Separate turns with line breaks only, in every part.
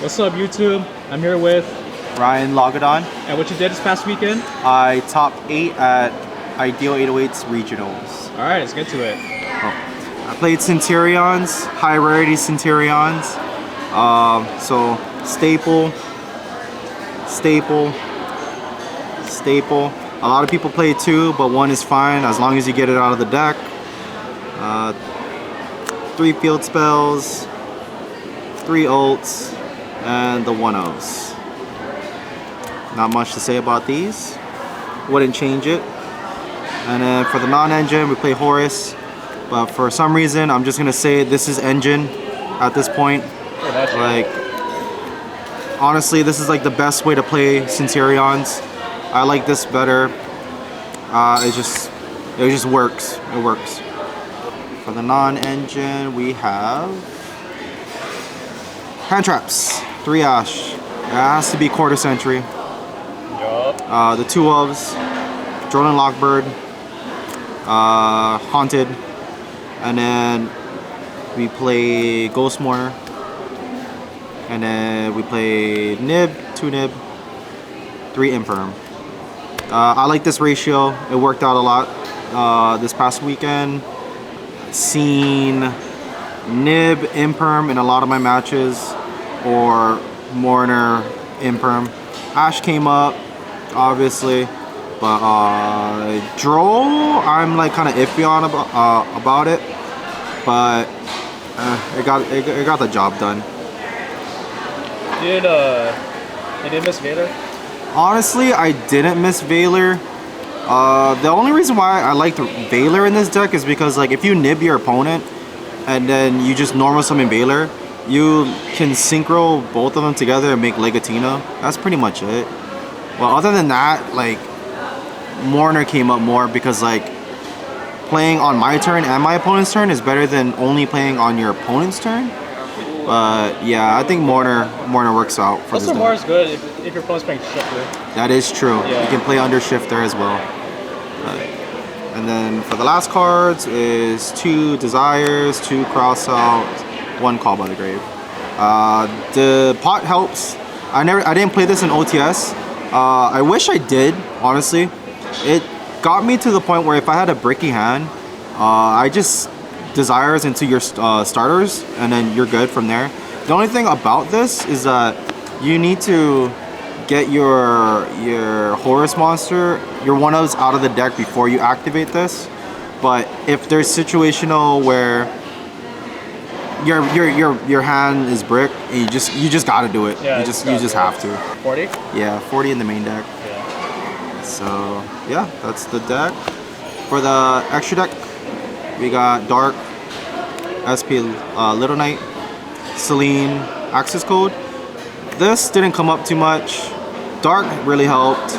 What's up, YouTube? I'm here with
Ryan Lagadon.
and what you did this past weekend?
I topped 8 at Ideal 808's Regionals.
All right, let's get to it.
I played Centur-Ions, high rarity Centur-Ions. So staple. A lot of people play 2, but 1 is fine as long as you get it out of the deck. 3 field spells, 3 ults, and the 1-ofs. Not much to say about these. Wouldn't change it. And then for the non-engine, we play Horus. But for some reason, I'm just gonna say this is engine at this point. Like, honestly, this is like the best way to play Centurions. I like this better. It just works. It works. For the non-engine, we have hand traps. 3 Ash. It has to be quarter century. The 2 ofs, Drone and Lockbird, Haunted, and then we play Ghost Mourner, and then we play Nib, 2 Nib, 3 Infirm. I like this ratio. It worked out a lot this past weekend. Seen Nib, Imperm in a lot of my matches, or Mourner, Imperm. Ash came up, obviously, but Droll, I'm like kind of iffy on about it, but it got the job done.
You didn't miss Vader?
Honestly, I didn't miss Valor. The only reason why I liked Valor in this deck is because, like, if you nib your opponent and then you just normal summon Valor, you can synchro both of them together and make Legatina. That's pretty much it. Well, other than that, like, Mourner came up more because, like, playing on my turn and my opponent's turn is better than only playing on your opponent's turn. But yeah, I think Mourner works out for this deck.
Also, Mourner's good if your opponent's playing Shifter.
That is true.
Yeah.
You can play under Shifter as well. And then for the last cards is 2 Desires, 2 Cross Out, 1 Call by the Grave. The pot helps. I didn't play this in OTS. I wish I did, honestly. It got me to the point where if I had a bricky hand, I just Desires into your starters, and then you're good from there. The only thing about this is that you need to get your Horus monster, your 1-ofs out of the deck before you activate this. But if there's situational where your hand is brick, and you just gotta do it.
Yeah,
you just have to.
40?
Yeah, 40 in the main deck.
Yeah.
So yeah, that's the deck. For the extra deck, we got Dark, SP Little Knight, Celine, Access Code. This didn't come up too much. Dark really helped.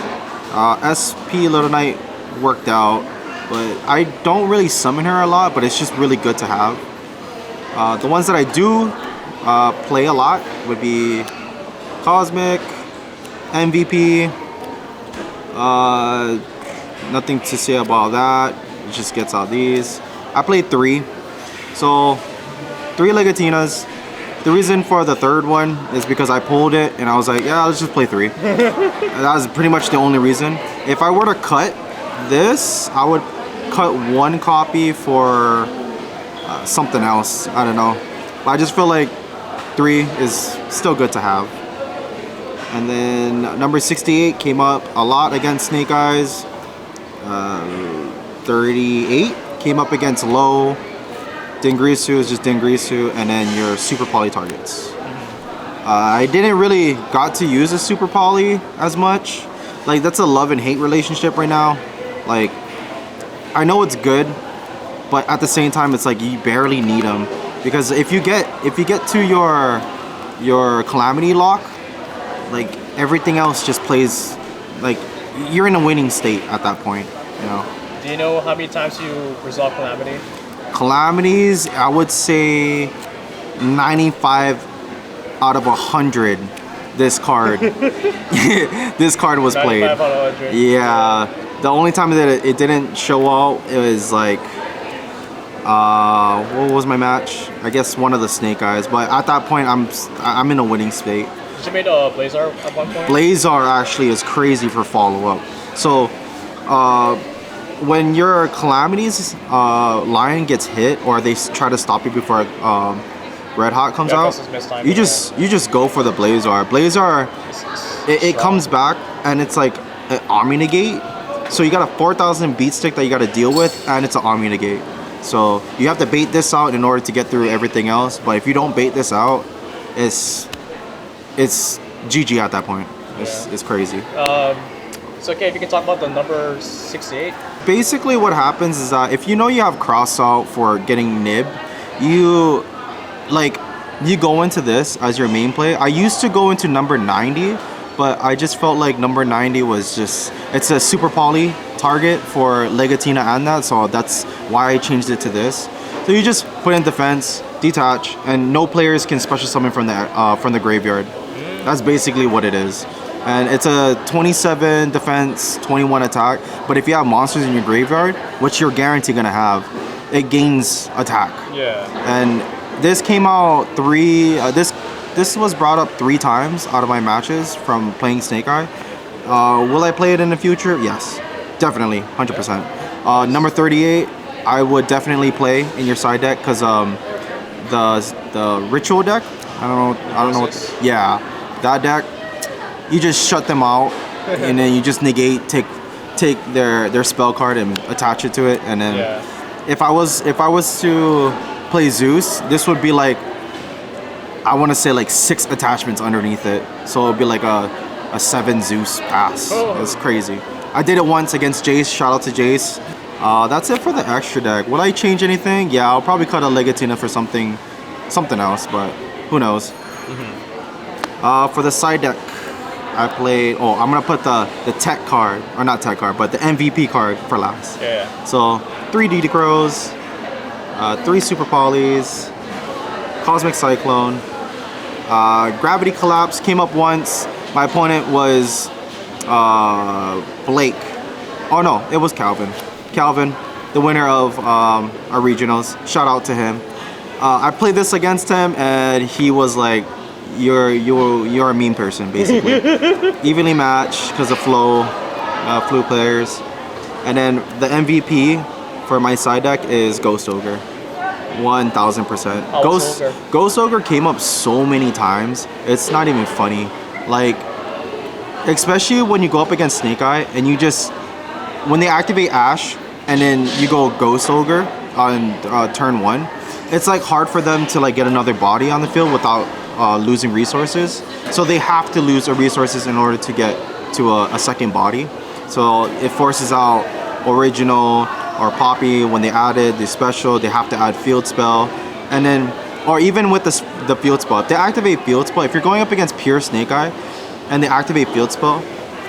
SP Little Knight worked out, but I don't really summon her a lot, but it's just really good to have. The ones that I do play a lot would be Cosmic, MVP. Nothing to say about that. It just gets out these. I played 3. So 3 Legatinas. The reason for the 3rd one is because I pulled it and I was like, yeah, let's just play 3. That was pretty much the only reason. If I were to cut this, I would cut 1 copy for something else. I don't know. But I just feel like 3 is still good to have. And then number 68 came up a lot against Snake Eyes. 38 came up against Low. Dingrisu is just Dingrisu, and then your super poly targets. I didn't really got to use a super poly as much. Like, that's a love and hate relationship right now. Like, I know it's good, but at the same time, it's like you barely need them, because if you get to your Calamity lock, like, everything else just plays, like, you're in a winning state at that point, you know.
Do you know how many times you resolve Calamity?
Calamities, I would say 95 out of 100 this card this card was played.
95 out of 100.
Yeah, the only time that it didn't show out, it was like What was my match? I guess one of the Snake Eyes. But at that point, I'm in a winning state.
Did you made a Blazar at one point?
Blazar actually is crazy for follow-up. So, when your Calamity's line gets hit, or they try to stop you before Red Hot comes out, you just go for the Blazar. Blazar, it comes back and it's like an Omni Negate. So you got a 4,000 beat stick that you got to deal with, and it's an Omni Negate. So you have to bait this out in order to get through everything else. But if you don't bait this out, it's GG at that point. It's crazy.
So okay, if you can talk about the number 68.
Basically what happens is that if you know you have cross out for getting nib, you go into this as your main play. I used to go into number 90, but I just felt like number 90 was it's a super poly target for Legatina and that, so that's why I changed it to this. So you just put in defense, detach, and no players can special summon from the graveyard. That's basically what it is. And it's a 27 defense, 21 attack. But if you have monsters in your graveyard, which you're guaranteed gonna have, it gains attack.
Yeah.
And this came out this was brought up 3 times out of my matches from playing Snake Eye. Will I play it in the future? Yes, definitely, 100%. Number 38, I would definitely play in your side deck because the ritual deck. I don't know. Yeah, that deck. You just shut them out, and then you just negate, take their spell card and attach it to it, and then if I was to play Zeus, this would be like, I want to say like 6 attachments underneath it, so it'd be like a 7 Zeus pass. It's crazy. I did it once against Jace. Shout out to Jace. That's it for the extra deck. Will I change anything? Yeah, I'll probably cut a Legatina for something else, but who knows. For the side deck, I played. Oh, I'm gonna put the tech card, or not tech card, but the MVP card for last.
Yeah.
So 3 DD Crows, 3 Super Polys, Cosmic Cyclone, Gravity Collapse came up once. My opponent was Blake. Oh no, it was Calvin. Calvin, the winner of our regionals. Shout out to him. I played this against him, and he was like, "You're a mean person, basically." Evenly matched because of flu players. And then the MVP for my side deck is Ghost Ogre. 1000%. Ghost Ogre came up so many times. It's not even funny. Like, especially when you go up against Snake Eye and you just, when they activate Ash and then you go Ghost Ogre on turn 1, it's like hard for them to like get another body on the field without losing resources. So they have to lose their resources in order to get to a second body. So it forces out Original or Poppy. When they added the special, they have to add Field Spell. And then, or even with the Field Spell, if they activate Field Spell, if you're going up against pure Snake Eye and they activate Field Spell,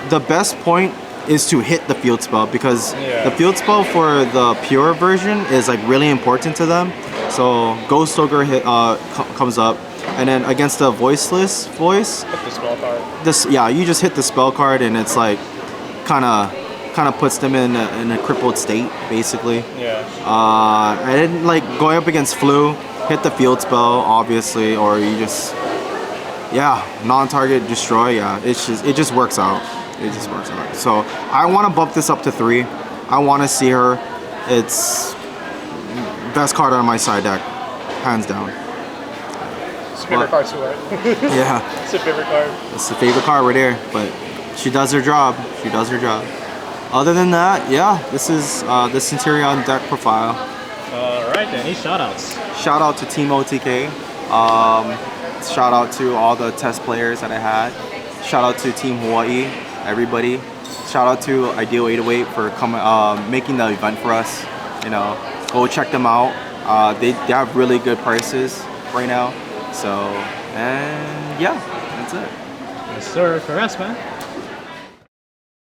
the best point is to hit the Field Spell, because the Field Spell for the pure version is like really important to them. So Ghost Ogre comes up, and then against the voiceless voice,
hit the spell card.
You just hit the spell card, and it's like kind of puts them in a crippled state, basically. And then like going up against Flu, hit the Field Spell, obviously, or you just non-target destroy. It just works out. It just works out. So I want to bump this up to 3. I want to see her. It's best card on my side deck, hands down.
It's your favorite card too, right?
Yeah.
It's your favorite card.
It's the favorite card right there, but she does her job. She does her job. Other than that, this is the Centur-Ion deck profile.
Alright then, any shoutouts?
Shout out to Team OTK. Shout out to all the test players that I had. Shout out to Team Hawaii, everybody. Shout out to Ideal 808 for coming, making the event for us. You know, go check them out. They have really good prices right now. So, and yeah, that's it.
Yes, sir. For us, man.